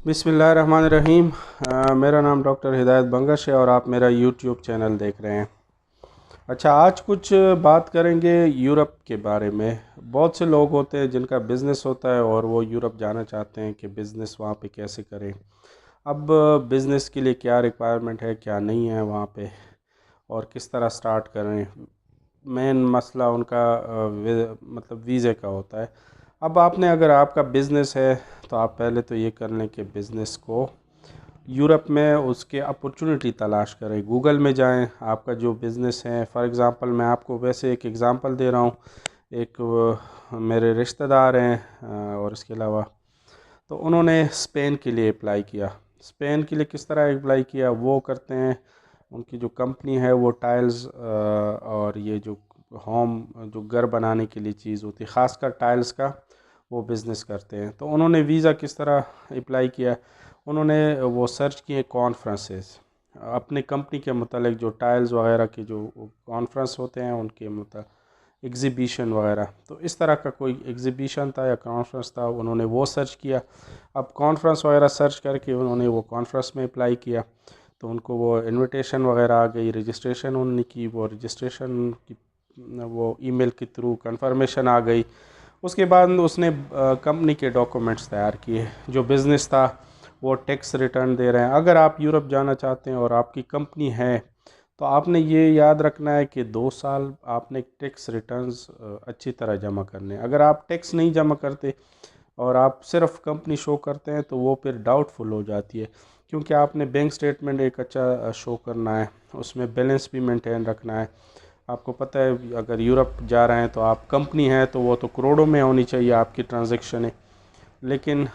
बिस्मिल्लाहिर्रहमानिर्रहीम। मेरा नाम डॉक्टर हिदायत बंगश है और आप मेरा यूट्यूब चैनल देख रहे हैं। अच्छा, आज कुछ बात करेंगे यूरोप के बारे में। बहुत से लोग होते हैं जिनका बिज़नेस होता है और वो यूरोप जाना चाहते हैं कि बिज़नेस वहाँ पे कैसे करें। अब बिज़नेस के लिए क्या रिक्वायरमेंट है, क्या नहीं है वहाँ पे, और किस तरह स्टार्ट करें। मेन मसला उनका मतलब वीज़े का होता है। अब आपने, अगर आपका बिज़नेस है तो आप पहले तो ये कर लें कि बिज़नेस को यूरोप में उसके अपॉर्चुनिटी तलाश करें। गूगल में जाएं, आपका जो बिज़नेस है। फॉर एग्ज़ांपल मैं आपको वैसे एक एग्ज़ांपल दे रहा हूँ। एक मेरे रिश्तेदार हैं और इसके अलावा तो उन्होंने स्पेन के लिए अप्लाई किया। स्पेन के लिए किस तरह अप्लाई किया, वो करते हैं। उनकी जो कंपनी है वो टाइल्स और ये जो होम, जो घर बनाने के लिए चीज़ होती है, ख़ासकर टाइल्स का वो बिज़नेस करते हैं। तो उन्होंने वीज़ा किस तरह अप्लाई किया, उन्होंने वो सर्च किए कॉन्फ्रेंसेस अपनी कंपनी के मतलब, जो टाइल्स वगैरह के जो कॉन्फ्रेंस होते हैं उनके मतलब एग्ज़िबिशन वगैरह। तो इस तरह का कोई एग्ज़िबिशन था या कॉन्फ्रेंस था, उन्होंने वो सर्च किया। अब कॉन्फ्रेंस वगैरह सर्च करके उन्होंने वो कॉन्फ्रेंस में अप्लाई किया, तो उनको वो इनविटेशन वगैरह आ गई, रजिस्ट्रेशन उन्होंने की, वो रजिस्ट्रेशन की वो ईमेल के थ्रू कंफर्मेशन आ गई। उसके बाद उसने कंपनी के डॉक्यूमेंट्स तैयार किए। जो बिज़नेस था वो टैक्स रिटर्न दे रहे हैं। अगर आप यूरोप जाना चाहते हैं और आपकी कंपनी है तो आपने ये याद रखना है कि 2 साल आपने टैक्स रिटर्न्स अच्छी तरह जमा करने हैं। अगर आप टैक्स नहीं जमा करते और आप सिर्फ कंपनी शो करते हैं तो वो फिर डाउटफुल हो जाती है, क्योंकि आपने बैंक स्टेटमेंट एक अच्छा शो करना है, उसमें बैलेंस भी मेंटेन रखना है। आपको पता है अगर यूरोप जा रहे हैं तो आप कंपनी है तो वो तो करोड़ों में होनी चाहिए आपकी ट्रांजैक्शन है। लेकिन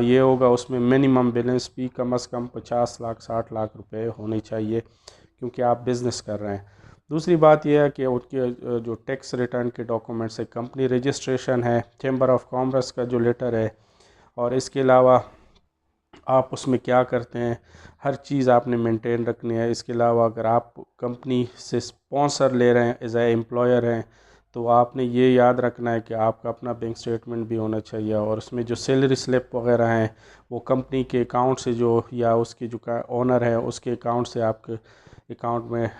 ये होगा, उसमें मिनिमम बैलेंस भी कम से कम 50 लाख 60 लाख रुपए होने चाहिए, क्योंकि आप बिज़नेस कर रहे हैं। दूसरी बात यह है कि उनके जो टैक्स रिटर्न के डॉक्यूमेंट्स है, कंपनी रजिस्ट्रेशन है, चैम्बर ऑफ कॉमर्स का जो लेटर है, और इसके अलावा आप उसमें क्या करते हैं, हर चीज़ आपने मेंटेन रखनी है। इसके अलावा अगर आप कंपनी से स्पॉन्सर ले रहे हैं, एज ए एम्प्लॉयर हैं, तो आपने ये याद रखना है कि आपका अपना बैंक स्टेटमेंट भी होना चाहिए, और उसमें जो सैलरी स्लिप वगैरह हैं वो कंपनी के अकाउंट से, जो या उसकी जो ओनर है उसके अकाउंट से आपके अकाउंट में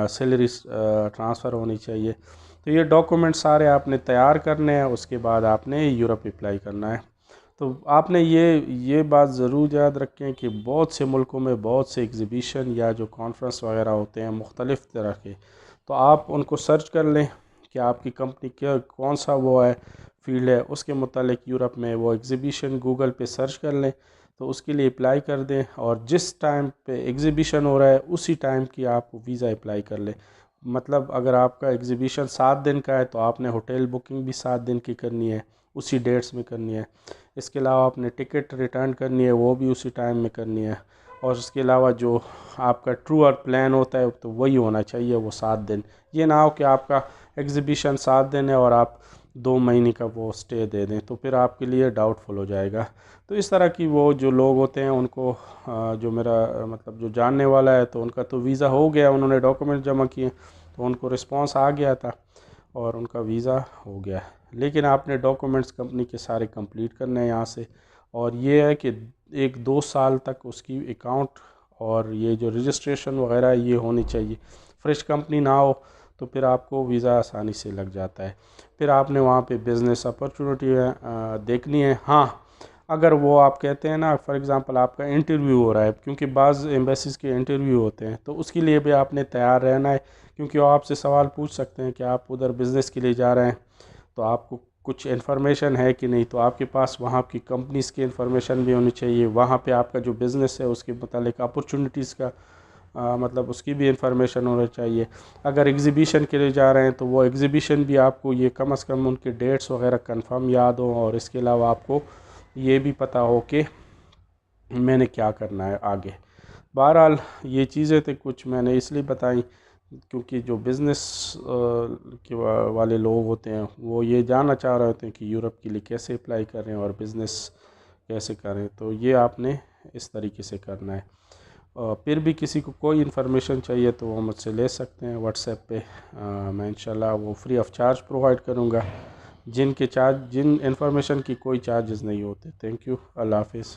सैलरी ट्रांसफ़र होनी चाहिए। तो ये डॉक्यूमेंट सारे आपने तैयार करने हैं, उसके बाद आपने यूरोप अप्लाई करना है। तो आपने ये बात ज़रूर याद रखें कि बहुत से मुल्कों में बहुत से एग्ज़िबिशन या जो कॉन्फ्रेंस वगैरह होते हैं मुख्तलिफ़ तरह के, तो आप उनको सर्च कर लें कि आपकी कंपनी क्या कौन सा वो है फील्ड है, उसके मुतालिक यूरोप में वो एग्ज़िबिशन गूगल पे सर्च कर लें, तो उसके लिए अप्लाई कर दें। और जिस टाइम पे एग्ज़िबिशन हो रहा है उसी टाइम की आप वीज़ा अप्लाई कर लें। मतलब अगर आपका एग्ज़िबिशन 7 दिन का है तो आपने होटल बुकिंग भी 7 दिन की करनी है, उसी डेट्स में करनी है। इसके अलावा आपने टिकट रिटर्न करनी है, वो भी उसी टाइम में करनी है। और उसके अलावा जो आपका टूर प्लान होता है तो वही होना चाहिए वो 7 दिन। ये ना हो कि आपका एग्ज़िबिशन 7 दिन है और आप 2 महीने का वो स्टे दे दें, तो फिर आपके लिए डाउटफुल हो जाएगा। तो इस तरह की वो जो लोग होते हैं उनको जो मेरा मतलब जो जानने वाला है, तो उनका तो वीज़ा हो गया, उन्होंने डॉक्यूमेंट जमा किए तो उनको रिस्पांस आ गया था और उनका वीज़ा हो गया। लेकिन आपने डॉक्यूमेंट्स कंपनी के सारे कंप्लीट करने हैं यहाँ से। और ये है कि 1-2 साल तक उसकी अकाउंट और ये जो रजिस्ट्रेशन वगैरह ये होनी चाहिए। फ्रेश कंपनी ना हो तो फिर आपको वीज़ा आसानी से लग जाता है। फिर आपने वहाँ पे बिज़नेस अपॉर्चुनिटी देखनी है। हाँ, अगर वो आप कहते हैं ना, फॉर एग्ज़ाम्पल आपका इंटरव्यू हो रहा है, क्योंकि बाज़ एम्बेसीज़ के इंटरव्यू होते हैं, तो उसके लिए भी आपने तैयार रहना है, क्योंकि वो आपसे सवाल पूछ सकते हैं कि आप उधर बिज़नेस के लिए जा रहे हैं तो आपको कुछ इन्फॉर्मेशन है कि नहीं। तो आपके पास वहाँ की कंपनीज़ की इन्फॉर्मेशन भी होनी चाहिए, वहाँ पे आपका जो बिज़नेस है उसके मुतालिक अपॉर्चुनिटीज़ का मतलब उसकी भी इंफॉर्मेशन होना चाहिए। अगर एग्ज़िबिशन के लिए जा रहे हैं तो वो एग्ज़िबिशन भी आपको ये कम से कम उनके डेट्स वगैरह कंफर्म याद हो, और इसके अलावा आपको ये भी पता हो कि मैंने क्या करना है आगे। बहरहाल ये चीज़ें तो कुछ मैंने इसलिए बताई क्योंकि जो बिज़नेस के वाले लोग होते हैं वो ये जानना चाह रहे होते हैं कि यूरोप के लिए कैसे अप्लाई करें और बिज़नेस कैसे करें। तो ये आपने इस तरीके से करना है। फिर भी किसी को कोई इन्फॉर्मेशन चाहिए तो वो मुझसे ले सकते हैं व्हाट्सएप पे। मैं इंशाल्लाह वो फ्री ऑफ चार्ज प्रोवाइड करूँगा, जिन इन्फॉर्मेशन की कोई चार्जेस नहीं होते। Thank you. अल्लाह हाफिज़।